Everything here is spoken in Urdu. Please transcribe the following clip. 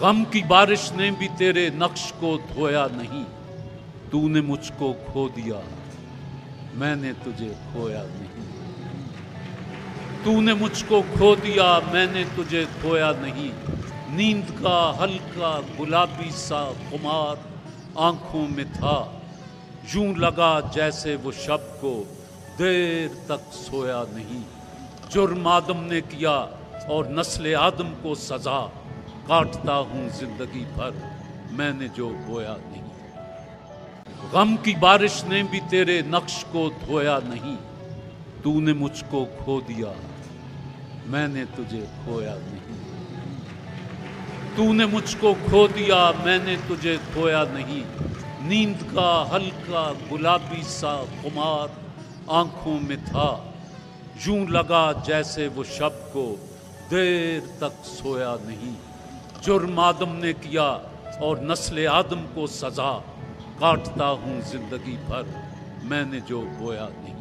غم کی بارش نے بھی تیرے نقش کو دھویا نہیں، تو نے مجھ کو کھو دیا، میں نے تجھے کھویا نہیں۔ تو نے مجھ کو کھو دیا، میں نے تجھے کھویا نہیں۔ نیند کا ہلکا گلابی سا خمار آنکھوں میں تھا، یوں لگا جیسے وہ شب کو دیر تک سویا نہیں۔ جرم آدم نے کیا اور نسل آدم کو سزا، کاٹتا ہوں زندگی بھر میں نے جو بویا نہیں۔ غم کی بارش نے بھی تیرے نقش کو دھویا نہیں، تو نے مجھ کو کھو دیا، میں نے تجھے کھویا نہیں۔ تو نے مجھ کو کھو دیا، میں نے تجھے کھویا نہیں۔ نیند کا ہلکا گلابی سا خمار آنکھوں میں تھا، یوں لگا جیسے وہ شب کو دیر تک سویا نہیں۔ جرم آدم نے کیا اور نسل آدم کو سزا، کاٹتا ہوں زندگی بھر میں نے جو بویا نہیں۔